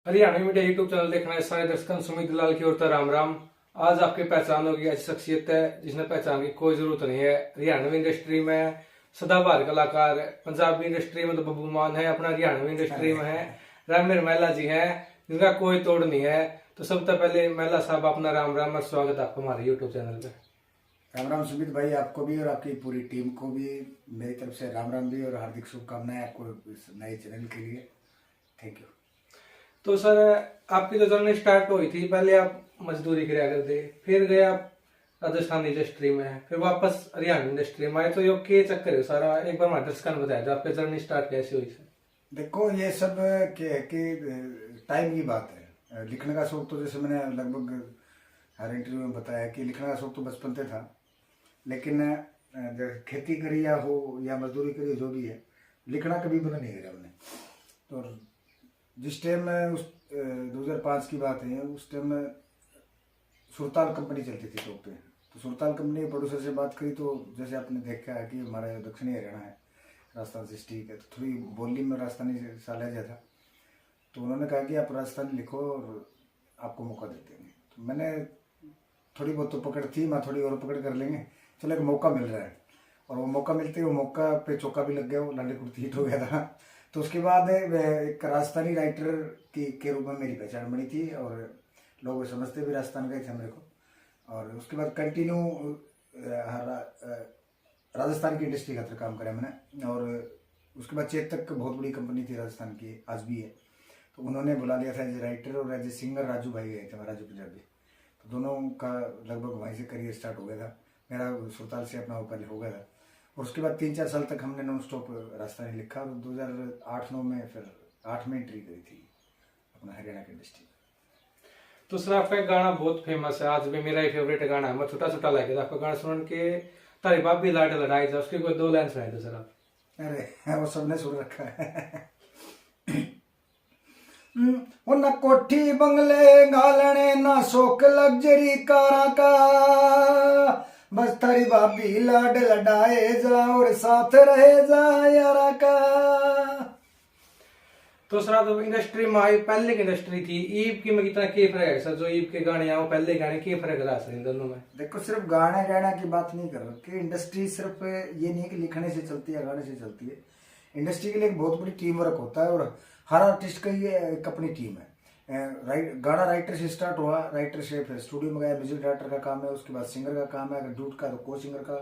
Haryana media YouTube channel देखना है सारे दर्शकों सुमित लाल की ओर से राम राम। आज आपकी पहचान होगी ऐसी शख्सियत है जिसने पहचान की कोई जरूरत नहीं है। हरियाणवी इंडस्ट्री में सदाबहार कलाकार, पंजाबी इंडस्ट्री में तो बब्बू मान है, अपना हरियाणवी इंडस्ट्री में है रणवीर महिला जी हैं जिनका कोई तोड़ नहीं है। तो सबसे पहले महिला साहब अपना राम राम और स्वागत आपको हमारे यूट्यूब चैनल पे। राम राम सुमित भाई, आपको भी और आपकी पूरी टीम को भी मेरी तरफ से राम राम भी और हार्दिक शुभकामनाएं आपको इस नए चैनल के लिए। Thank you. तो सर, आपकी जो जर्नी स्टार्ट हुई थी, पहले आप मजदूरी किया करते, फिर गए आप राजस्थान इंडस्ट्री में, फिर वापस हरियाणा इंडस्ट्री में आए, तो ये के चक्कर है सारा, एक बार हमारे दर्शकों ने बताया था आपकी जर्नी स्टार्ट कैसे हुई सर? देखो, ये सब कि टाइम की बात है। लिखने का शौक तो जैसे मैंने लगभग हर इंटरव्यू में बताया कि लिखने का शौक तो बचपन से था, लेकिन खेती करी या हो या मजदूरी करी, जो भी है, लिखना कभी बंद नहीं करा हमने। तो जिस टाइम में उस 2005 की बात है, उस टाइम में सुरताल कंपनी चलती थी टॉप पे। तो सुरताल कंपनी के प्रोड्यूसर से बात करी, तो जैसे आपने देखा है कि हमारा दक्षिणी हरियाणा है, राजस्थान से ठीक है, तो थोड़ी बोली में राजस्थानी सा लहजा था। तो उन्होंने कहा कि आप राजस्थानी लिखो और आपको मौका देते हैं। तो मैंने थोड़ी बहुत तो पकड़ थी, मैं थोड़ी और पकड़ कर लेंगे, चलो एक मौका मिल रहा है। और वो मौका मिलते ही वो मौका पे चौका भी लग गया, वो लाले कुर्ती हिट हो गया था। तो उसके बाद एक राजस्थानी राइटर के रूप में मेरी पहचान बनी थी और लोग समझते भी राजस्थान गए थे मेरे को। और उसके बाद कंटिन्यू राजस्थान की इंडस्ट्री का काम करा मैंने। और उसके बाद चेतक बहुत बड़ी कंपनी थी राजस्थान की, आज भी है, तो उन्होंने बुला लिया था एज राइटर, और एज ए सिंगर राजू भाई गए थे, राजू पंजाबी। तो दोनों का लगभग वहीं से करियर स्टार्ट हो गया था। मेरा सुरताल से अपना वो पहले हो गया था, और उसके बाद 3-4 साल तक हमने नॉन स्टॉप राजस्थानी लिखा। और 2008-9 में फिर 8 में एंट्री करी थी अपना हरियाणा की इंडस्ट्री। तो सर, आपका एक गाना बहुत फेमस है, आज भी मेरा ही फेवरेट गाना है, मैं छोटा छोटा लगे था आपका गाना सुन के, तारी भाभी लाड लड़ाई जा, उसकी कोई 2 लाइन सुनाए थे सर आप। अरे वो सबने सुन रखा है। न कोठी बंगले गालने, ना शौक लग्जरी कारा का, बस थारी भाभी लाड लड़ाए जा और साथ रहे जा यारा का। तो सर, आप इंडस्ट्री में आई, पहले की इंडस्ट्री थी, ईब की में कितना के फर्क है सर? जो ईब के गाने हैं वो पहले गाने के फर्क रहा सर इन दोनों में? देखो, सिर्फ गाना गाना की बात नहीं कर रहा कि इंडस्ट्री सिर्फ ये नहीं कि लिखने से चलती है, गाने से चलती है। इंडस्ट्री के लिए एक बहुत बड़ी टीम वर्क होता है, और हर आर्टिस्ट का ये एक अपनी टीम है। गाना राइटर से स्टार्ट हुआ, राइटर से फिर स्टूडियो में गया, म्यूजिक डायरेक्टर का काम है, उसके बाद सिंगर का काम है, अगर डूट का तो को सिंगर का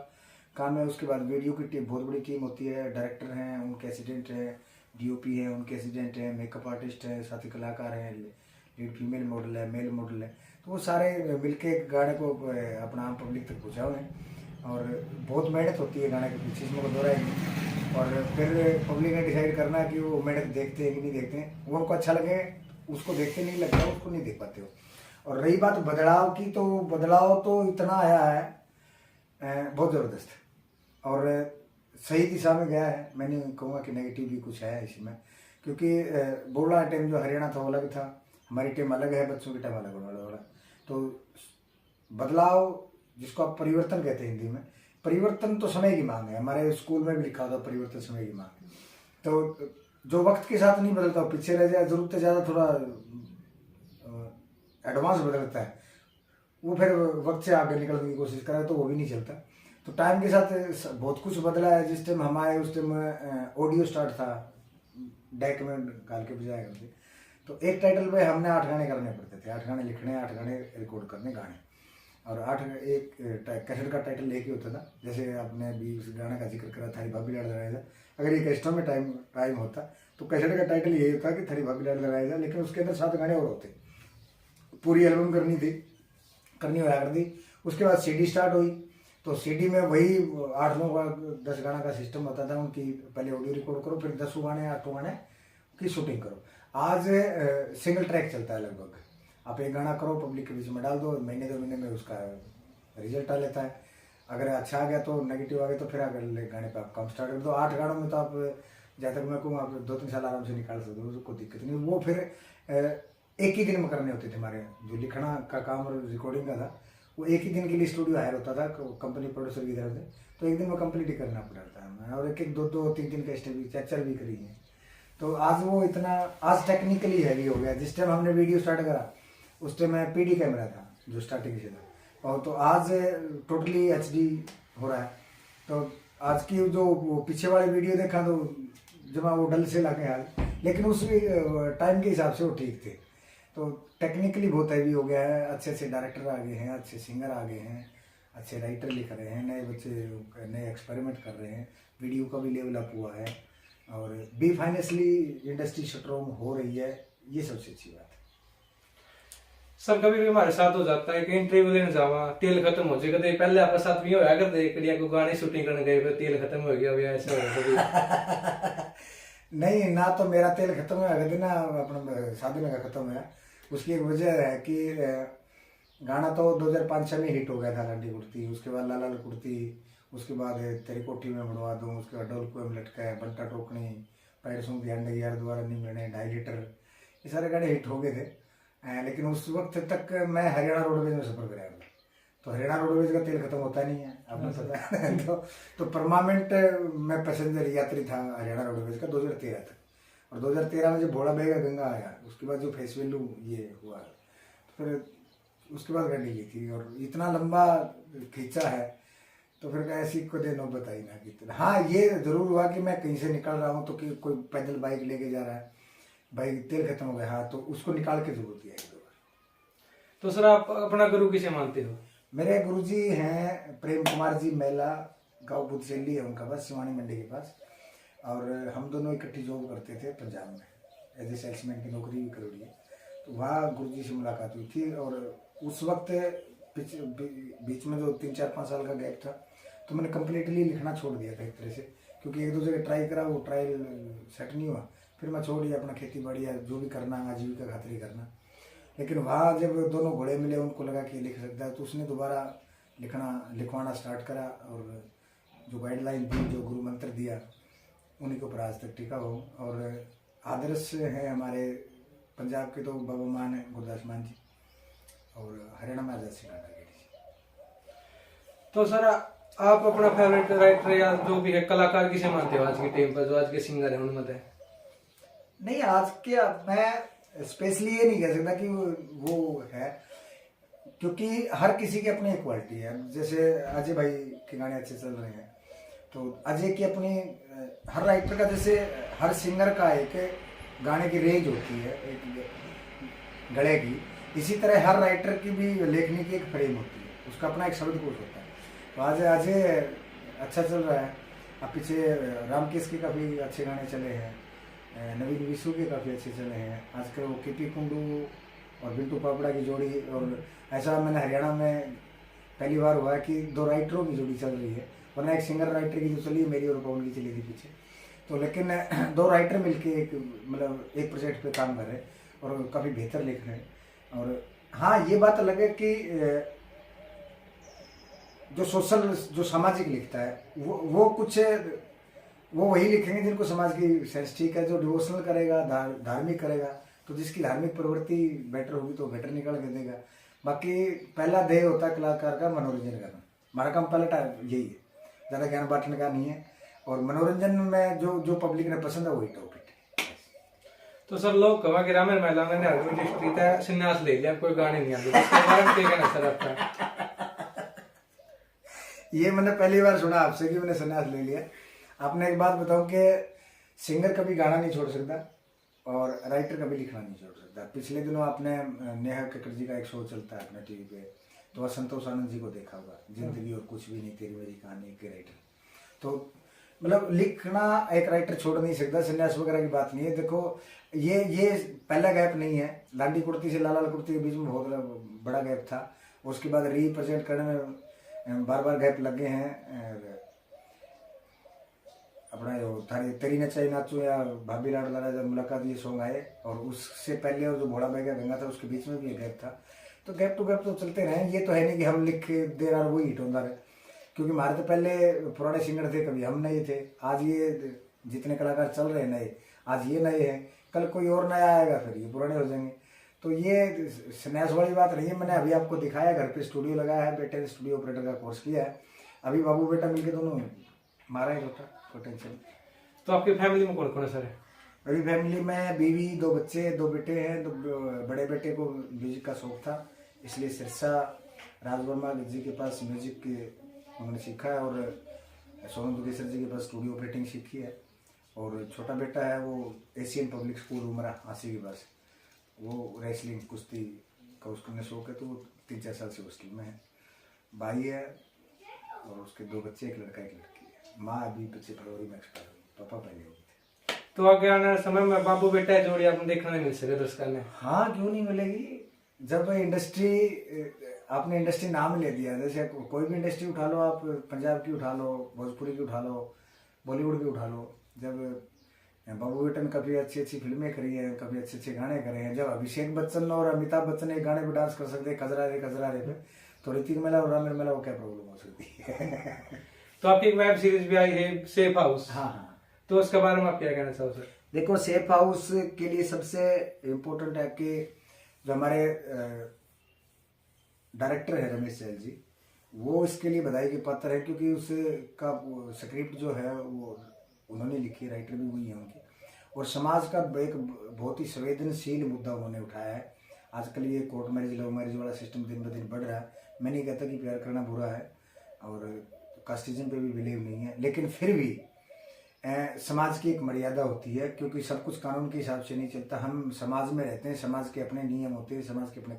काम है, उसके बाद वीडियो की टीम बहुत बड़ी टीम होती है, डायरेक्टर हैं, उनके असिस्टेंट हैं, डीओपी है, उनके असिस्टेंट हैं, मेकअप आर्टिस्ट हैं, साथी कलाकार हैं, लीड फीमेल मॉडल है, मेल मॉडल है। तो वो सारे मिलके गाने को अपना आम पब्लिक तक पहुँचाओ हैं, और बहुत मेहनत होती है गाने के पीछे, इसमें को दोहराएंगे। और फिर पब्लिक ने डिसाइड करना कि वो मेहनत देखते हैं कि नहीं देखते हैं। वो उनको अच्छा लगे उसको देखते, नहीं लगता उसको नहीं देख पाते हो। और रही बात बदलाव की, तो बदलाव तो इतना आया है बहुत ज़बरदस्त, और सही दिशा में गया है। मैं नहीं कहूँगा कि नेगेटिव भी कुछ है इसमें, क्योंकि बोला टाइम जो हरियाणा था वो अलग था, हमारी टीम अलग है, बच्चों की टीम अलग होने वाला। तो बदलाव जिसको आप परिवर्तन कहते हैं हिंदी में, परिवर्तन तो समय की मांग है। हमारे स्कूल में भी लिखा था परिवर्तन समय की मांग है। तो जो वक्त के साथ नहीं बदलता पीछे रह जाए, जरूरत से ज़्यादा थोड़ा एडवांस बदलता है, वो फिर वक्त से आगे निकलने की कोशिश करे तो वो भी नहीं चलता। तो टाइम के साथ बहुत कुछ बदला है। जिस टाइम हम आए उस टाइम ऑडियो स्टार्ट था, डेक में डाल के बजाया करते, तो एक टाइटल पे हमने 8 गाने करने पड़ते थे, 8 गाने लिखने, 8 गाने रिकॉर्ड करने गाने, और 8 एक कैसेट का टाइटल एक ही होता था। जैसे आपने भी उस गाने का जिक्र करा, थारी भाभी लाड लड़ाई जा, अगर ये कैसेटों में टाइम होता तो कैसेट का टाइटल यही होता कि थारी भाभी लाड लड़ाई जा, लेकिन उसके अंदर 7 गाने और होते, पूरी एल्बम करनी होया कर दी। उसके बाद सीडी स्टार्ट हुई, तो सीडी में वही 8-9 का 10 गाना का सिस्टम होता था। उनकी पहले ऑडियो रिकॉर्ड करो, फिर 10 गाने 8 गाने की शूटिंग करो। आज सिंगल ट्रैक चलता है लगभग, आप एक गाना करो, पब्लिक के बीच में डाल दो, महीने 2 महीने में उसका रिजल्ट आ लेता है। अगर अच्छा आ गया तो नेगेटिव आ गया तो फिर अगले गाने पे आप काम स्टार्ट कर दो। 8 गानों में तो आप, जहाँ तक मैं कहूँ, आप 2-3 साल आराम से निकाल सकते हो, कोई दिक्कत नहीं। वो फिर एक ही दिन में करने होते थे। हमारे जो लिखना का काम और रिकॉर्डिंग का था, वो एक ही दिन के लिए स्टूडियो हायर होता था कंपनी प्रोड्यूसर की तरफ से, तो एक दिन में कंप्लीट ही करना पड़ता है। और एक 2-2, 3-3 का स्टेप भी कैप्चर भी करी है। तो आज वो इतना आज टेक्निकली हैवी हो गया। जिस टाइम हमने वीडियो स्टार्ट करा उस टाइम में पीडी कैमरा था जो स्टार्टिंग से था, और तो आज टोटली एचडी हो रहा है। तो आज की जो वो पीछे वाली वीडियो देखा तो जमा वो डल से लगे हाल, लेकिन उस टाइम के हिसाब से वो ठीक थे। तो टेक्निकली बहुत हैवी हो गया है। अच्छे अच्छे डायरेक्टर आ गए हैं, अच्छे सिंगर आ गए हैं, अच्छे राइटर लिख रहे हैं, नए बच्चे नए एक्सपेरिमेंट कर रहे हैं, वीडियो का भी लेवल अप हुआ है, और बी फाइनेंशियली इंडस्ट्री स्ट्रॉन्ग हो रही है। ये सबसे अच्छी बात है। सर कभी भी हमारे साथ हो जाता है कि इंटरव्यू लेने जावा तेल खत्म हो जाएगा, तो पहले आपके साथ भी होया करते कड़िया को गाने शूटिंग करने गए फिर तेल खत्म हो गया, भैया ऐसा हो गया नहीं ना, तो मेरा तेल खत्म है अगर ना अपना शादी में का खत्म है। उसकी एक वजह है कि गाना तो 2005-6 में हिट हो गया था, लाडी कुर्ती, उसके बाद लाला कुर्ती, उसके बाद तेरी कोठी में बनवा दूं, उसके बाद डोल को लटका है, बंटा टोकनी, पैर सूंघ ध्यान यार दोबारा नहीं मिलने, 2.5 लीटर, ये सारे गाने हिट हो गए थे। लेकिन उस वक्त तक मैं हरियाणा रोडवेज में सफर कराया था। तो हरियाणा रोडवेज का तेल खत्म होता नहीं है, आपने पता है। तो परमानेंट मैं पैसेंजर यात्री था हरियाणा रोडवेज का 2013 तक। और 2013 में जब भोला बेगा गंगा आया, उसके बाद जो फेस वैल्यू ये हुआ, तो फिर उसके बाद गाड़ी ली थी, और इतना लंबा खींचा है तो फिर ऐसी को दे नौबत आई ना कि। हाँ, ये जरूर हुआ कि मैं कहीं से निकल रहा हूँ तो कि कोई पैदल बाइक लेके जा रहा है, भाई तेल खत्म हो गया, हाँ, तो उसको निकाल के जरूर दिया एक दो बार। तो सर आप अपना गुरु किसे मानते हो? मेरे गुरुजी हैं प्रेम कुमार जी मेला, गाँव बुद्धशैली है उनका, बस सिवानी मंडी के पास। और हम दोनों इकट्ठी जॉब करते थे पंजाब में, एज ए सेल्समैन की नौकरी भी करी है। तो वहाँ गुरुजी से मुलाकात हुई थी, और उस वक्त बीच में जो 3-4-5 साल का गैप था, तो मैंने कम्प्लीटली लिखना छोड़ दिया था एक तरह से, क्योंकि एक दो जगह ट्राई करा, वो ट्रायल सेट नहीं हुआ, फिर मैं छोड़ दिया अपना खेती बाड़ी या जो भी करना, आजीविका खातिर ही करना। लेकिन वहाँ जब दोनों घोड़े मिले, उनको लगा कि लिख सकता है, तो उसने दोबारा लिखवाना स्टार्ट करा, और जो गाइडलाइन दी, जो गुरु मंत्र दिया, उन्हीं के ऊपर आज तक टिका हो। और आदर्श है हमारे पंजाब के तो बाबा मान है गुरदास मान जी, और हरियाणा में आजाद सिंह जी। तो सर आप अपना फेवरेट राइटर या जो भी है कलाकार किसे मानते हो आज के टाइम पर, जो आज के सिंगर है उनमें? नहीं, आज के मैं स्पेशली ये नहीं कह सकता कि वो है, क्योंकि हर किसी की अपनी एक क्वालिटी है। जैसे अजय भाई के गाने अच्छे चल रहे हैं, तो अजय की अपनी, हर राइटर का, जैसे हर सिंगर का एक गाने की रेंज होती है, एक गले की, इसी तरह हर राइटर की भी लेखनी की एक फ्रेम होती है, उसका अपना एक शब्दकोश होता है। तो आज अजय अच्छा चल रहा है। अब पीछे रामकेश के काफ़ी अच्छे गाने चले हैं, नवीन विशु के काफ़ी अच्छे चले हैं, आजकल वो केपी कुंडू और बिल्टू पापड़ा की जोड़ी। और ऐसा मैंने हरियाणा में पहली बार हुआ है कि 2 राइटरों की जोड़ी चल रही है, वरना एक सिंगर राइटर की जो चली है मेरी और पवन की चली थी पीछे। तो लेकिन 2 राइटर मिलके एक मतलब एक प्रोजेक्ट पे काम कर रहे हैं और काफ़ी बेहतर लिख रहे हैं। और हाँ, ये बात अलग है कि जो सोशल, जो सामाजिक लिखता है, वो कुछ वो वही लिखेंगे जिनको समाज की सेंस ठीक है। जो डिवोशनल करेगा, धार्मिक करेगा, तो जिसकी धार्मिक प्रवृत्ति बेटर होगी तो बेटर निकल के देगा। बाकी पहला ध्येय होता है कलाकार का मनोरंजन करना, हमारा काम पहला यही है, ज़्यादा ज्ञान बांटने का नहीं है। और मनोरंजन में जो पब्लिक ने पसंद है वही टॉपिक है। तो सर लोग कहा कि रामेर महिला ने इंडस्ट्री का संन्यास ले लिया, कोई गाने नहीं आते, इसके बारे में क्या कहना सर आपका? ये मैंने पहली बार सुना आपसे कि मैंने संन्यास ले लिया। आपने एक बात बताऊं कि सिंगर कभी गाना नहीं छोड़ सकता और राइटर कभी लिखना नहीं छोड़ सकता। पिछले दिनों आपने नेहा कक्कड़ जी का एक शो चलता है अपने टीवी पे, तो वह संतोष आनंद जी को देखा होगा, जिंदगी और कुछ भी नहीं तेरी मेरी कहानी के राइटर। तो मतलब लिखना एक राइटर छोड़ नहीं सकता, संन्यास वगैरह की बात नहीं है। देखो ये पहला गैप नहीं है, लाडी कुर्ती से लाल कुर्ती के बीच में बहुत बड़ा गैप था, उसके बाद रिप्रेजेंट करने में बार बार गैप लगे हैं। अपना जो तेरी नचाई नाचू या भाभी लाड लाला जब मुलाकात, ये सॉन्ग आए, और उससे पहले और जो भोला बैगा गंगा था उसके बीच में भी गैप था। तो गैप टू गैप तो चलते रहे, ये तो है नहीं कि हम लिख दे रहा वही हिट होता रहे, क्योंकि हमारे तो पहले पुराने सिंगर थे, कभी हम नए थे। आज ये जितने कलाकार चल रहे हैं नए, आज ये नए हैं, कल कोई और नया आएगा, फिर ये पुराने हो जाएंगे। तो ये संन्यास वाली बात नहीं है। मैंने अभी आपको दिखाया, घर पे स्टूडियो लगाया है, बेटे ने स्टूडियो ऑपरेटर का कोर्स किया है, अभी बाबू बेटा मिलके दोनों मारा है रोटा पोटेंशियल। तो आपकी फैमिली में कौन कौन है सर? मेरी फैमिली में बीवी, 2 बच्चे, 2 बेटे हैं। बड़े बेटे को म्यूजिक का शौक था, इसलिए सिरसा राज वर्मा जी के पास म्यूजिक उन्होंने सीखा है, और सोनू दुगेसर जी के पास स्टूडियो ऑपरेटिंग सीखी है। और छोटा बेटा है वो एशियन पब्लिक स्कूल उमरा आसी के पास, वो रेसलिंग कुश्ती का उसको शौक है, तो वो 3-4 साल से उसकी में है। भाई है और उसके 2 बच्चे, एक लड़का एक लड़की है। माँ अभी 25 फरवरी में एक्सपायर हुई, पापा पहले हो गए थे। तो आगे आने वाले समय में बाबू बेटा जोड़ी आपने देखने नहीं मिल सके दर्शकों ने? हाँ, क्यों नहीं मिलेगी। जब इंडस्ट्री, आपने इंडस्ट्री नाम ले दिया, जैसे कोई भी इंडस्ट्री उठा लो आप, पंजाब की उठा लो, भोजपुरी की उठा लो, बॉलीवुड की उठा लो। जब बाबू बेटा ने कभी अच्छी अच्छी फिल्में करी हैं, कभी अच्छे अच्छे गाने करे हैं। जब अभिषेक बच्चन और अमिताभ बच्चन एक गाने पे डांस कर सकते हैं कजरा रे पे, तो ऋतिक मेला और रामेर मेला वो क्या प्रॉब्लम हो सकती है। तो आपकी एक वेब सीरीज भी आई है सेफ हाउस, हाँ हाँ, तो उसके बारे में आप क्या कहना चाहो सर? देखो सेफ हाउस के लिए सबसे इम्पोर्टेंट है कि जो हमारे डायरेक्टर है रमेश चहल जी, वो इसके लिए बधाई के पात्र है, क्योंकि उसका स्क्रिप्ट जो है वो उन्होंने लिखी, राइटर भी वही है उनके, और समाज का एक बहुत ही संवेदनशील मुद्दा उन्होंने उठाया है। आजकल ये कोर्ट मैरिज, लव मैरिज वाला सिस्टम दिन ब दिन बढ़ रहा है। मैं नहीं कहता कि प्यार करना बुरा है, और कास्टिज्म पे भी बिलीव नहीं है, लेकिन फिर भी समाज की एक मर्यादा होती है, क्योंकि सब कुछ कानून के हिसाब से नहीं चलता। हम समाज में रहते हैं, समाज के अपने नियम होते हैं, समाज के अपने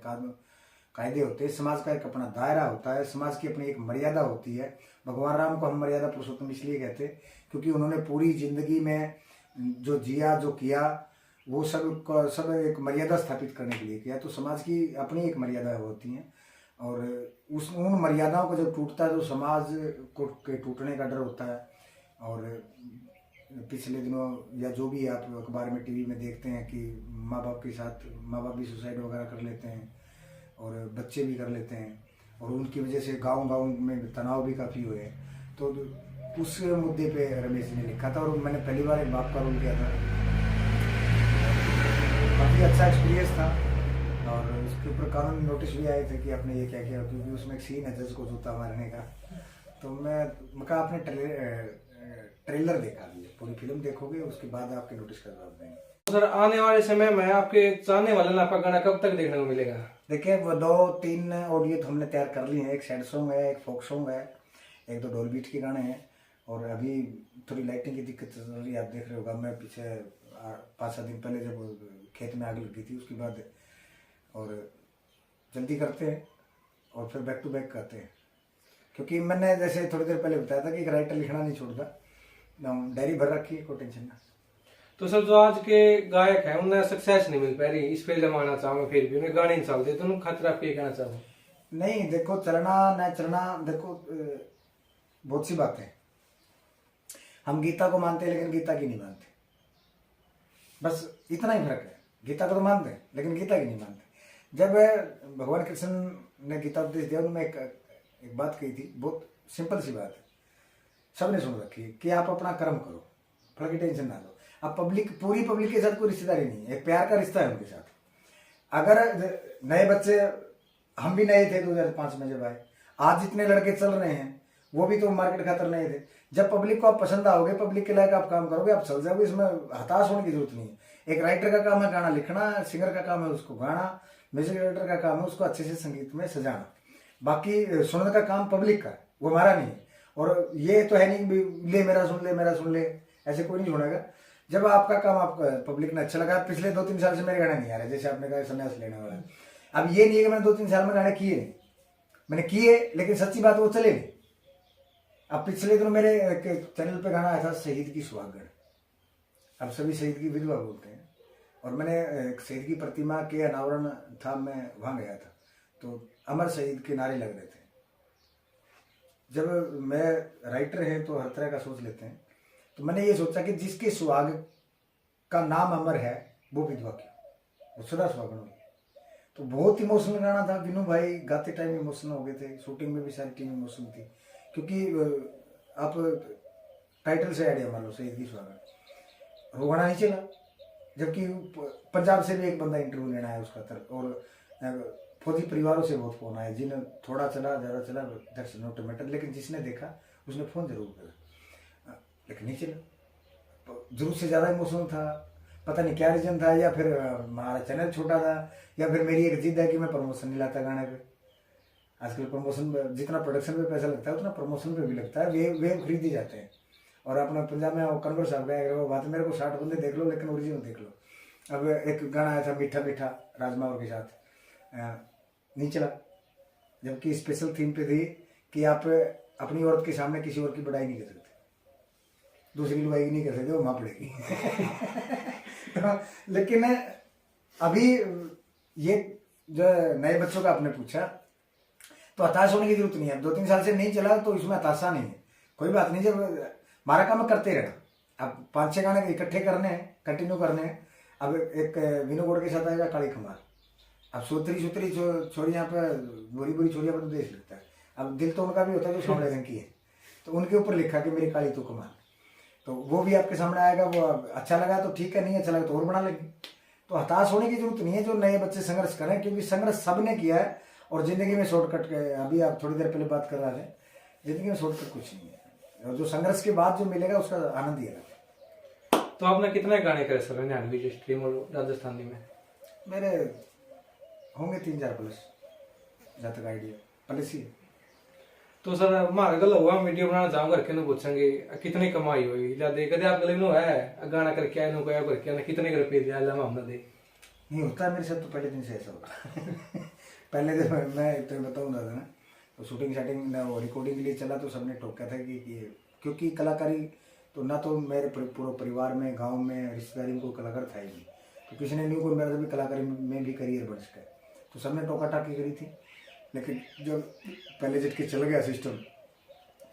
कायदे होते हैं, समाज का एक अपना दायरा होता है, समाज की अपनी एक मर्यादा होती है। भगवान राम को हम मर्यादा पुरुषोत्तम इसलिए कहते हैं क्योंकि उन्होंने पूरी जिंदगी में जो जिया, जो किया, वो सब एक मर्यादा स्थापित करने के लिए किया। तो समाज की अपनी एक मर्यादा होती हैं, और उन मर्यादाओं को जब टूटता है तो समाज को के टूटने का डर होता है। और पिछले दिनों या जो भी आप अखबार में, टीवी में देखते हैं कि माँ बाप भी सुसाइड वगैरह कर लेते हैं, और बच्चे भी कर लेते हैं, और उनकी वजह से गांव में तनाव भी काफ़ी हुए हैं। तो उस मुद्दे पे रमेश जी ने लिखा था, और मैंने पहली बार एक बाप का रोल किया था, काफ़ी अच्छा एक्सपीरियंस था। और उसके ऊपर कानूनी नोटिस भी आए थे कि आपने ये क्या किया, क्योंकि उसमें एक सीन है जज को जूता मारने का। तो मैं कहा आपने ट्रेलर देखा दिया, पूरी फिल्म देखोगे उसके बाद आपके नोटिस का जवाब देंगे। सर आने वाले समय में आपके चाहने वाले ने आपका गाना कब तक देखने को मिलेगा? देखिए, वो 2-3 ऑडियो तो हमने तैयार कर लिए हैं। एक सैड सॉन्ग है, एक फोक सॉन्ग है, 1-2 डोल बीट के गाने हैं, और अभी थोड़ी लाइटिंग की दिक्कत चल रही है। आप देख रहे होगा, मैं पीछे 5-7 दिन पहले जब खेत में आग लगी थी, उसके बाद और जल्दी करते हैं और फिर बैक टू बैक करते हैं, क्योंकि मैंने जैसे थोड़ी देर पहले बताया था कि एक राइटर लिखना नहीं छोड़ता, डायरी भर रखी है, कोई टेंशन ना। तो सर जो आज के गायक हैं उन्हें सक्सेस नहीं मिल पा रही, इस फील्ड में आना चाहूंगा, फिर भी उन्हें गाने नहीं चलते, तो उन्हें खतरा आप ये कहना चाहो? नहीं, देखो चलना न चलना, देखो बहुत सी बातें हैं। हम गीता को मानते हैं लेकिन गीता की नहीं मानते, बस इतना ही फर्क है। गीता को तो मानते हैं लेकिन गीता की नहीं मानते। जब भगवान कृष्ण ने गीता उपदेश दिया, उन्होंने एक बात कही थी, बहुत सिंपल सी बात है, सबने सुन रखी है, कि आप अपना कर्म करो, फल की टेंशन ना लो। अब पूरी पब्लिक के साथ कोई रिश्तेदारी नहीं है, एक प्यार का रिश्ता है उनके साथ। अगर नए बच्चे, हम भी नए थे 2005 में जब आए, आज जितने लड़के चल रहे हैं वो भी तो मार्केट खातर नए थे। जब पब्लिक को आप पसंद आओगे, पब्लिक के लायक आप काम करोगे, आप चल जाओगे, इसमें हताश होने की जरूरत नहीं है। एक राइटर का काम है गाना लिखना, सिंगर का काम है उसको गाना, म्यूजिक डायरेक्टर का काम है उसको अच्छे से संगीत में सजाना, बाकी सुनने का काम पब्लिक का, वो हमारा नहीं है। और ये तो है नहीं ले मेरा सुन ले, ऐसे कोई नहीं सुनेगा। जब आपका काम आपका पब्लिक ने अच्छा लगा, पिछले 2-3 साल से मेरे गाने नहीं आ रहे, जैसे आपने कहा संन्यास लेने वाला, अब ये नहीं है कि मैंने 2-3 साल में गाने किए नहीं, मैंने किए, लेकिन सच्ची बात वो चले नहीं। अब पिछले दिनों मेरे चैनल पे गाना आया था शहीद की सुहागन, अब सभी शहीद की विधवा बोलते हैं, और मैंने एक शहीद की प्रतिमा के अनावरण था, मैं वहां गया था, तो अमर शहीद के नारे लग रहे थे। जब मैं राइटर है तो हर तरह का सोच लेते हैं, तो मैंने ये सोचा कि जिसके सुहाग का नाम अमर है वो विधवा क्यों, वो सदा सुहागन होगी। तो बहुत इमोशनल गाना था, विनू भाई गाते टाइम इमोशनल हो गए थे, शूटिंग में भी सारी टीम इमोशनल थी, क्योंकि आप टाइटल से आइडिया मान लो शहीद की सुहागन, वो गाना नहीं चला, जबकि पंजाब से भी एक बंदा इंटरव्यू लेना है उसका और फौजी परिवारों से बहुत फोन आए, जिन्हें थोड़ा चला ज़्यादा चला दैट्स नॉट मैटर, लेकिन जिसने देखा उसने फ़ोन जरूर करा, लेकिन नहीं चला, जरूरत से ज़्यादा इमोशनल था। पता नहीं क्या रीजन था, या फिर हमारा चैनल छोटा था, या फिर मेरी एक जिद है कि मैं प्रमोशन नहीं लाता गाने पे। आजकल प्रमोशन जितना प्रोडक्शन पे पैसा लगता है उतना प्रमोशन पे भी लगता है, वेव खरीदे जाते हैं। और अपना पंजाब में कन्वर्स आ गया वो बात, मेरे को 60 बंदे देख लो लेकिन ओरिजिनल देख लो। अब एक गाना आया था मीठा मीठा राजमावर के साथ, नहीं चला, जबकि स्पेशल थीम पे थी कि आप अपनी औरत के सामने किसी और की बड़ाई नहीं कर सकते, दूसरी लुगाई नहीं कर सकते, वो माँ पड़ेगी। तो लेकिन अभी ये जो नए बच्चों का आपने पूछा, तो हताश होने की जरूरत नहीं है। 2-3 साल से नहीं चला तो इसमें हताशा नहीं है, कोई बात नहीं। जब हमारा काम है करते रहना, अब 5-6 गाने इकट्ठे करने हैं, कंटिन्यू करने हैं। अब एक विनो गोड़ के साथ आएगा काली खमार, अब सुतरी छोरियाँ पे बुरी बुरी छोरियाँ पर तो देश लगता है। अब दिल तो उनका भी होता है जो सामने रंग की है, तो उनके ऊपर लिखा कि मेरी काली तो कमाल, तो वो भी आपके सामने आएगा। वो अच्छा लगा तो ठीक है, नहीं अच्छा लगा तो और बना लेंगे। तो हताश होने की जरूरत नहीं है जो नए बच्चे संघर्ष करें, क्योंकि संघर्ष सबने किया है। और जिंदगी में शॉर्टकट, अभी आप थोड़ी देर पहले बात कर रहे थे, जिंदगी में शॉर्टकट कुछ नहीं है, और जो संघर्ष के बाद जो मिलेगा उसका आनंद ही अलग है। तो आपने कितने गाने करे सर 99 स्ट्रीम और राजस्थानी में? मेरे होंगे 3-4 प्लस, जहाँ तक आइडिया प्लस ही है। तो सर हमारे गल हुआ वीडियो बनाना चाहूँ करके ना पूछेंगे कितनी कमाई हुई ज्यादा, कदे आप गले में है गाना करके आए नो क्या करके आना, कितने कर रुपये दिया हमने दे? नहीं होता मेरे साथ तो पहले दिन से ऐसा होता। पहले दिन मैं तो बताऊँ था ना, तो शूटिंग शाटिंग रिकॉर्डिंग के लिए चला तो सबने टोका था कि क्योंकि कलाकारी तो ना तो मेरे पूरे परिवार में, गांव में, रिश्तेदारी में कोई कलाकार था ही नहीं, तो किसी ने नहीं कोई मेरा भी कलाकारी में भी करियर बन सका, तो सबने टोका टाकी करी थी। लेकिन जब पहले झटके चल गया सिस्टम,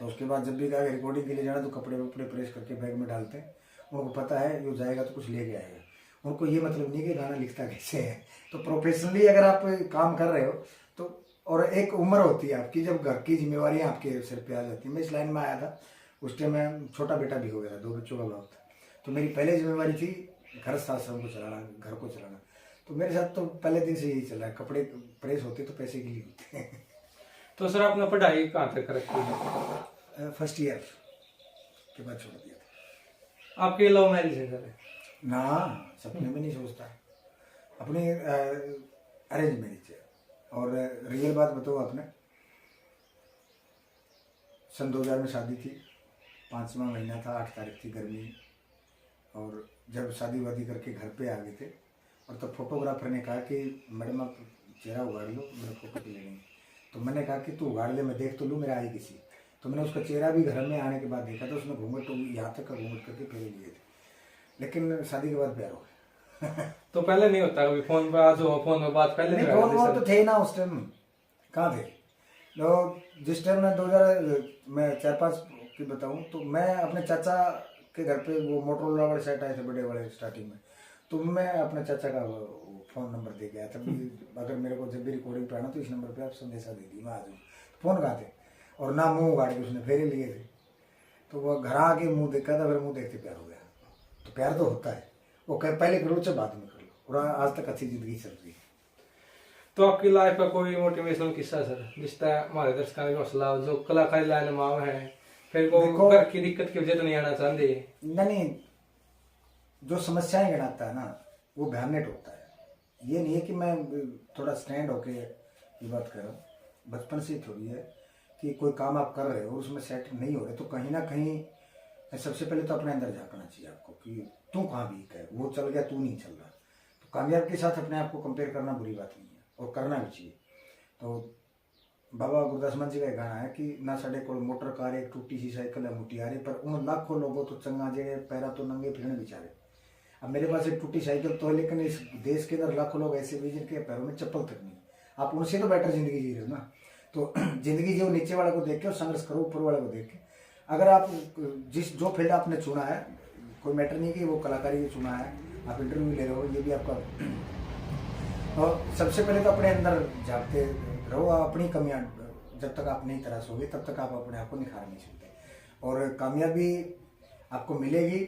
तो उसके बाद जब भी कहा रिकॉर्डिंग के लिए जाना तो कपड़े वपड़े प्रेस करके बैग में डालते हैं। उनको पता है यो जाएगा तो कुछ लेके आएगा, उनको ये मतलब नहीं कि गाना लिखता कैसे है। तो प्रोफेशनली अगर आप काम कर रहे हो तो, और एक उम्र होती है आपकी जब घर की जिम्मेवारी आपके सिर पे आ जाती है। मैं इस लाइन में आया था उस टाइम, मैं छोटा बेटा भी हो गया था, 2 बच्चों का बाप था, तो मेरी पहले जिम्मेवारी थी घर आश्रम को चलाना, घर को चलाना। तो मेरे साथ तो पहले दिन से यही चल रहा है, कपड़े प्रेस होते तो पैसे के लिए होते हैं। तो सर आपने पढ़ाई कहाँ तक कर रखी है? फर्स्ट ईयर के बाद छोड़ दिया था। आपकी लव मैरिज है सर? ना, सपने में नहीं सोचता, अपनी अरेंज मैरिज है। और रियल बात बताओ आपने, सन 2000 में शादी थी, 5वां महीना था, 8 तारीख थी गर्मी, और जब शादी वादी करके घर पे आ गए थे, और तब फोटोग्राफर ने कहा कि मैडम आप चेहरा उगाड़ लो, मेरे फोटो पे लेंगे। तो मैंने कहा कि तू उगाड़ ले, मैं देख तो लूँ मेरा आई किसी। तो मैंने उसका चेहरा भी घर में आने के बाद देखा था, उसने घूंघट तो यहाँ तक का घूंघट करके फेरे लिए थे, लेकिन शादी के बाद प्यार हो गया। तो पहले नहीं होता कभी फोन पर, आज हो फोन में बात पहले नहीं, नहीं फोन होती वोन सर? तो थे ना उस टाइम, कहाँ थे लोग। जिस टाइम मैं 2000 मैं 4-5 की बताऊँ तो मैं अपने चाचा के घर पे, वो मोटरोला वाले सेट आए थे बड़े वाले स्टार्टिंग में, तो मैं अपने चाचा का फ़ोन नंबर दे के आया था, अगर मेरे को जब भी रिकॉर्डिंग पे आना तो इस नंबर पे आप संदेशा दे दी, मैं आ जाऊँ। फ़ोन कहाँ थे, और ना मुँह उगाड़ के उसने फेरे लिए थे। तो वो घर आके मुँह देखा था, फिर मुँह देखते प्यार हो गया। तो प्यार तो होता है, वो पहले करो चाहे बाद में कर लो, और आज तक अच्छी ज़िंदगी चल रही है। तो आपकी लाइफ का कोई मोटिवेशनल किस्सा सर, जिसका हमारे दर्शकों की हौसला, जो कलाकारी लाइन में है, फिर को घर की दिक्कत की वजह तो नहीं आना चाहते? नहीं, जो समस्याएं गिनाता है ना वो भयानक होता है। ये नहीं है कि मैं थोड़ा स्टैंड होके ये बात कर रहा हूँ, बचपन से थोड़ी है कि कोई काम आप कर रहे हो उसमें सेट नहीं हो रहे, तो कहीं ना कहीं सबसे पहले तो अपने अंदर झांकना चाहिए आपको कि तू कहाँ वीक है, वो चल गया तू नहीं चल रहा। तो कामयाब के साथ अपने आप को कंपेयर करना बुरी बात नहीं है, और करना भी चाहिए। तो बाबा गुरदास मान जी का एक गाना है कि ना साढ़े को मोटर कार एक टूटी सी साइकिल है मुटियारे, पर उन लाखों लोगों तो चंगा जे पैरा तो नंगे फिरने बेचारे। अब मेरे पास एक टूटी साइकिल तो है, लेकिन इस देश के अंदर लाखों लोग ऐसे भी जिनके पैरों में चप्पल तक नहीं, आप उनसे तो बेटर जिंदगी जी रहे हो ना। तो जिंदगी जो नीचे वाले को देख के और संघर्ष करो ऊपर वाले को देख के। अगर आप जो फील्ड आपने चुना है, कोई मैटर नहीं कि वो कलाकारी चुना है, आप इंटरव्यू ले रहे हो, ये भी आपका। और सबसे पहले तो अपने अंदर झाँकते रहो, अपनी कमियां जब तक आप नहीं तराशोगे तब तक आप अपने आप को निखार नहीं सकते, और कामयाबी आपको मिलेगी,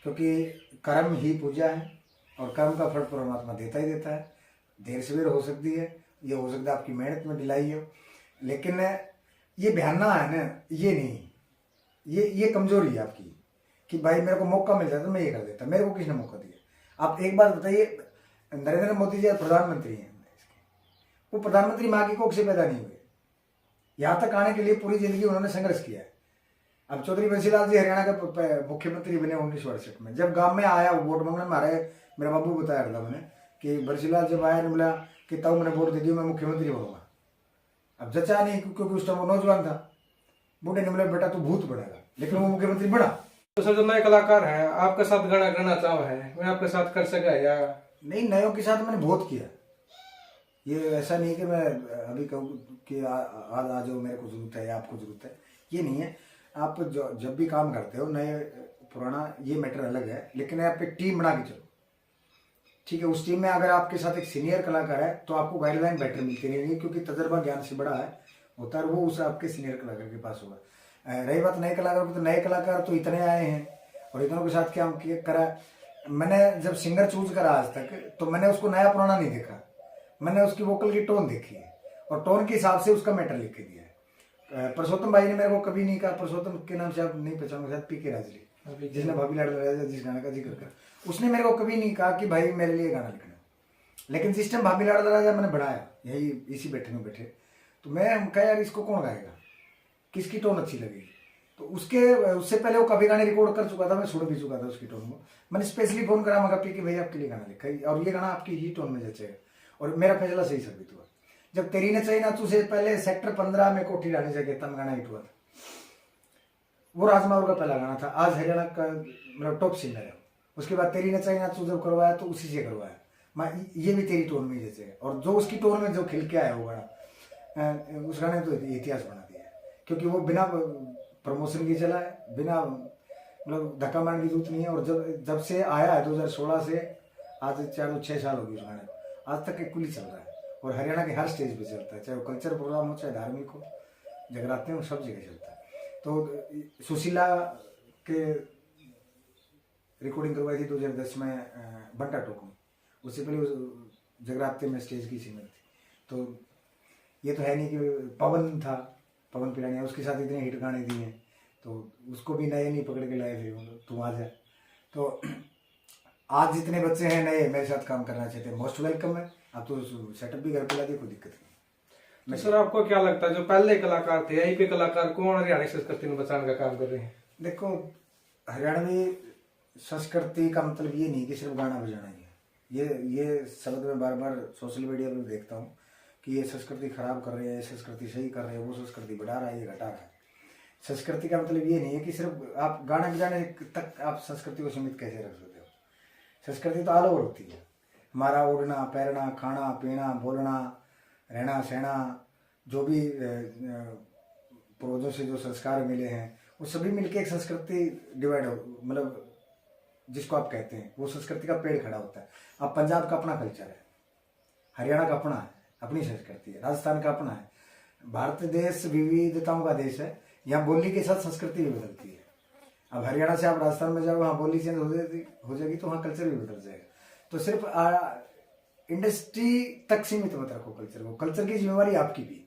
क्योंकि कर्म ही पूजा है, और कर्म का फल परमात्मा देता ही देता है। देर सवेर हो सकती है, ये हो सकता है आपकी मेहनत में ढिलाई हो, लेकिन ये बहाना है ना, ये नहीं, ये कमजोरी है आपकी कि भाई मेरे को मौका मिल जाता तो मैं ये कर देता। मेरे को किसने मौका दिया? आप एक बात बताइए, नरेंद्र मोदी जी प्रधानमंत्री हैं, वो प्रधानमंत्री माँ की कोख से पैदा नहीं हुए, यहाँ तक आने के लिए पूरी जिंदगी उन्होंने संघर्ष किया है। अब चौधरी बंसीलाल जी हरियाणा के मुख्यमंत्री बने 1968 में। जब गांव में आया वोट मांगने मारे, मेरा बाबू बताया था मैंने कि बंसीलाल जब आया ने बोला कि तब मैंने वोट दे दिया, मैं मुख्यमंत्री बनूंगा। अब जचा नहीं, क्योंकि उस टाइम वो नौजवान था। बूढ़े ने बोला बेटा तू भूत बनेगा, लेकिन वो मुख्यमंत्री बना। तो सर जो नए कलाकार हैं आपके साथ गाना गाना चाहो है, मैं आपके साथ कर सका या नहीं? नयों के साथ मैंने बहुत किया। ये ऐसा नहीं कि मैं अभी कहूँ कि आज आ जाओ मेरे को जरूरत है या आपको जरूरत है, ये नहीं है। आप जब भी काम करते हो, नए पुराना ये मैटर अलग है, लेकिन आप एक टीम बना के चलो, ठीक है। उस टीम में अगर आपके साथ एक सीनियर कलाकार है तो आपको गाइडलाइन बेटर मिलती रहेगी, क्योंकि तजर्बा ज्ञान से बड़ा है होता है, वो उस आपके सीनियर कलाकार के पास होगा। रही बात नए कलाकार की, तो नए कलाकार तो इतने आए हैं और इतनों के साथ क्या करा। मैंने जब सिंगर चूज करा आज तक, तो मैंने उसको नया पुराना नहीं देखा, मैंने उसकी वोकल की टोन देखी है और टोन के हिसाब से उसका मैटर लिख के दिया है। परसोत्तम भाई ने मेरे को कभी नहीं कहा, परसोत्तम के नाम से आप नहीं पहचानोगे शायद, पीके राजली, जिसने भाभी लाडला जिस गाना का जिक्र करा, उसने मेरे को कभी नहीं कहा कि भाई मेरे लिए गाना लिखना। लेकिन जिस टाइम भाभी लाडला राजा मैंने बढ़ाया, यही इसी बैठे में बैठे, तो मैं कहा यार इसको कौन गाएगा, किसकी टोन अच्छी लगेगी। तो उससे पहले वो कभी गाने रिकॉर्ड कर चुका था, मैं सुन भी चुका था उसकी टोन को। मैंने स्पेशली फोन करा, मगर पी कि भाई आपके लिए गाना लिखा है और ये गाना आपकी ही टोन में जचेगा, और मेरा फैसला सही साबित हुआ। जब तेरी ने चाहिए ना तू से पहले सेक्टर 15 में कोठी डालने से तब गाना हिट हुआ था। वो राजमावर का पहला गाना था, आज हरियाणा का मतलब टॉप सिंगर है। उसके बाद तेरी ने चाहिए ना तू जब करवाया तो उसी से करवाया, मैं ये भी तेरी टोन में जचेगा। और जो उसकी टोन में जो खिल के आया वो गाना, उस गाने तो इतिहास बना दिया है, क्योंकि वो बिना प्रमोशन की चला है, बिना मतलब धक्का मारने की जरूरत नहीं है। और जब से आया है 2016 से आज 4-6 साल हो गए उस गाने को, आज तक कुल ही चल रहा है और हरियाणा के हर स्टेज पे चलता है, चाहे वो कल्चर प्रोग्राम हो, चाहे धार्मिक हो, जगराते हो, सब जगह चलता है। तो सुशीला के रिकॉर्डिंग करवाई थी 2010 में बंटा टोक में, उससे पहले जगराते में स्टेज की सिंगर थी। तो ये तो है नहीं कि पवन था, पवन पिलानिया, उसके साथ इतने हिट गाने दिए हैं, तो उसको भी नए नहीं पकड़ के लाए थे, तुम आ जाए। तो आज जितने बच्चे हैं नए मेरे साथ काम करना चाहते हैं, मोस्ट वेलकम है। आप तो सेटअप भी घर पे ला दिए, कोई दिक्कत नहीं। तो सर आपको क्या लगता है जो पहले कलाकार थे, यही पे कलाकार कौन हरियाणा संस्कृति में बचाने का काम कर रहे हैं? देखो, हरियाणवी संस्कृति का मतलब ये नहीं कि सिर्फ गाना बजाना ही है। ये शब्द मैं बार बार सोशल मीडिया पर देखता हूँ कि ये संस्कृति खराब कर रहे हैं, ये संस्कृति सही कर रहे हैं, वो संस्कृति बढ़ा रहा है, ये घटा रहा है। संस्कृति का मतलब ये नहीं है कि सिर्फ आप गाना बजाने तक आप संस्कृति को सीमित कैसे रख सकते हो। संस्कृति तो ऑल ओवर होती है, हमारा उड़ना, पैरना, खाना पीना, बोलना, रहना सहना, जो भी पूर्वजों से जो संस्कार मिले हैं वो सभी मिलके एक संस्कृति डिवाइड हो, मतलब जिसको आप कहते हैं वो संस्कृति का पेड़ खड़ा होता है। अब पंजाब का अपना कल्चर है, हरियाणा का अपना है, अपनी संस्कृति है, राजस्थान का अपना है। भारत देश विविधताओं का देश है, यहाँ बोली के साथ संस्कृति भी बदलती है। अब हरियाणा से आप राजस्थान में जाओ, वहाँ बोली चेंज हो जाएगी तो वहाँ कल्चर भी बदल जाएगा। तो सिर्फ इंडस्ट्री तक सीमित मत रखो कल्चर को, कल्चर की जिम्मेवारी आपकी भी,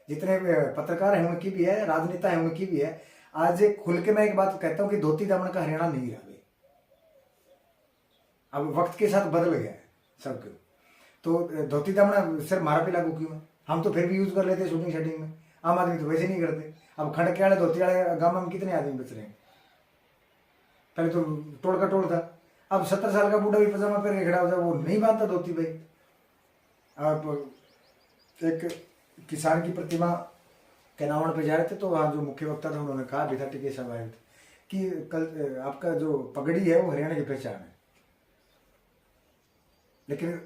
जितने पत्रकार हैं उनकी भी है, राजनेता हैं उनकी भी है। आज खुल के मैं एक बात कहता हूँ कि धोती दामन का हरियाणा नहीं रहा, अब वक्त के साथ बदल गया है सबके। तो धोती दामन सिर्फ हमारा पे लागू क्यों है? हम तो फिर भी यूज कर लेते हैं शूटिंग शूटिंग में, आम आदमी तो वैसे नहीं करते। अब खंड के वाले धोती वाले गांव में कितने आदमी बच रहे हैं? पहले तो टोल का टोल था, अब 70 साल का बूढ़ा भी पजामा पहन के खड़ा हो जाए, वो नहीं बांधता धोती भाई। अब एक किसान की प्रतिमा केनावण पे जा रहे थे, तो वहाँ जो मुख्य वक्ता था उन्होंने कहा, बिथा टिके सब आए थे, कि कल आपका जो पगड़ी है वो हरियाणा की पहचान है, लेकिन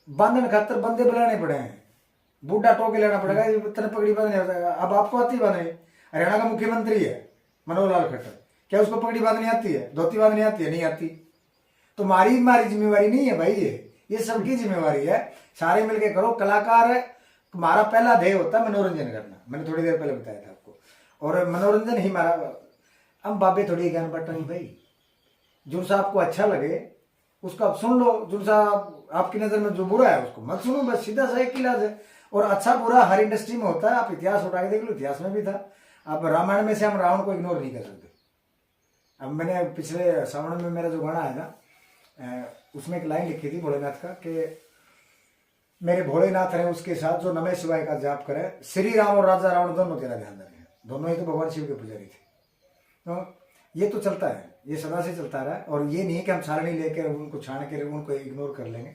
बांधने खातर बंदे बुलाने पड़े हैं, बूढ़ा टोके लेना पड़ेगा, इतने पगड़ी बांधने होता है। अब आपको आती बांधने? हरियाणा का मुख्यमंत्री है मनोहर लाल खट्टर, क्या उसको पगड़ी बांधनी आती है? धोती बांधनी आती है? नहीं आती। तो हमारी जिम्मेवारी नहीं है भाई, ये सबकी जिम्मेवारी है, सारे मिलके करो। कलाकार है, हमारा पहला ध्येय होता है मनोरंजन करना, मैंने थोड़ी देर पहले बताया था आपको, और मनोरंजन ही हमारा। हम बाबे थोड़ी ज्ञान बटनी भाई, जो सा आपको अच्छा लगे उसको आप सुन लो, जो सा आपकी नजर में जो बुरा है उसको मत सुनो, बस सीधा सा एक इलाज है। और अच्छा बुरा हर इंडस्ट्री में होता है, आप इतिहास उठा के देख लो, इतिहास में भी था। अब रामायण में से हम रावण को इग्नोर नहीं कर सकते। अब मैंने पिछले सावन में मेरा जो गाना है ना, उसमें एक लाइन लिखी थी भोलेनाथ का कि मेरे भोलेनाथ रहे उसके साथ जो नमः शिवाय का जाप करे, श्री राम और राजा रावण दोनों तेरा ध्यान रखे। दोनों ही तो भगवान शिव के पुजारी थे। तो ये तो चलता है, ये सदा से चलता रहा है। और ये नहीं है कि हम सारणी लेकर उनको छान के उनको इग्नोर कर लेंगे।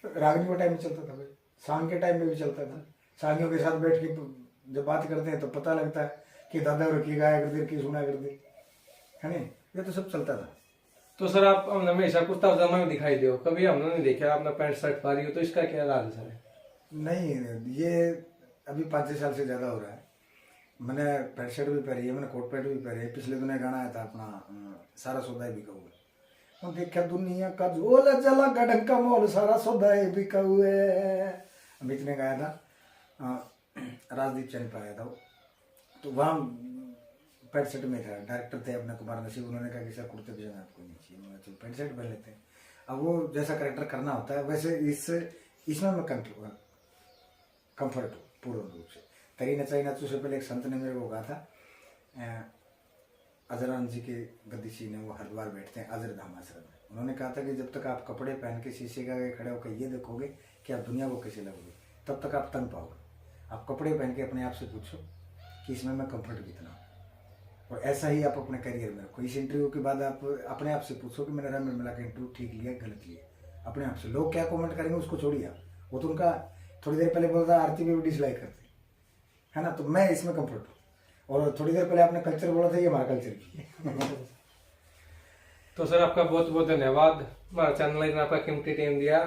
रागनी के टाइम में चलता था भाई, सांग के टाइम में भी चलता था। सांगियों के साथ बैठ के जब बात करते हैं तो पता लगता है कि दादा और की गाया कर दी, की सुना कर दी, है नहीं, ये तो सब चलता था। तो सर आप हमने हमेशा कुर्ता पजामा में दिखाई दो, कभी हमने नहीं देखा आपने पैंट शर्ट पा रही हो, तो इसका क्या राज है सर? नहीं, ये अभी 5-6 साल से ज्यादा हो रहा है। मैंने पैंट शर्ट भी पहनी है, मैंने कोट पैंट भी पहनी है। पिछले दिनों गाना आया था अपना सारा सौदा बिका हुआ, देखा दुनिया का झोल जला गढ़ का मोल, सारा सौदा बिका हुआ है, अमित ने गाया था, राजदीप चैनल पर आया था वो। तो वहाँ पैंट शर्ट में था, डायरेक्टर थे अपना कुमार नसीब, उन्होंने कहा कि सर कुर्ते पजामा आपको नहीं चाहिए, मैं चलो पैंट शर्ट पहन लेते हैं। अब वो जैसा करेक्टर करना होता है वैसे इसमें मैं कंफर्ट हूँ पूर्ण रूप से। तरी नचाई नचू से पहले एक संत ने मेरे को कहा था, अजरान जी के गद्दीशी ने, वो हरिद्वार बैठते हैं अजर धाम आश्रम में। उन्होंने कहा था कि जब तक आप कपड़े पहन के शीशे के आगे खड़े होकर ये देखोगे कि आप दुनिया को कैसे लगोगे, तब तक आप तंग पाओगे। आप कपड़े पहन के अपने आप से पूछो कि इसमें मैं कंफर्ट कितना हूँ, और ऐसा ही आप अपने करियर में रखो। इस इंटरव्यू के बाद आप अपने आप से पूछो कि मैंने रन मिला के इंटरव्यू ठीक लिया गलत लिया, अपने आप से। लोग क्या कमेंट करेंगे उसको छोड़िए आप, वो तो उनका थोड़ी देर पहले बोलता आरती भी डिसलाइक करती है ना, तो मैं इसमें कंफर्ट हूँ। और थोड़ी देर पहले आपने कल्चर बोला था, ये हमारा कल्चर भी है। तो सर आपका बहुत बहुत धन्यवाद, हमारा चैनल ने आपका कीमती टाइम दिया,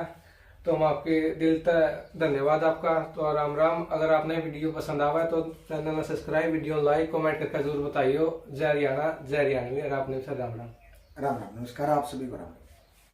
तो हम आपके दिल तक धन्यवाद आपका। तो राम राम। अगर आपने वीडियो पसंद आवा है तो चैनल में सब्सक्राइब, वीडियो लाइक, कमेंट करके जरूर बताइयो। जय हरियाणा, जय हरियाणवी। और आपने सर राम राम। राम राम, नमस्कार आप सभी को राम।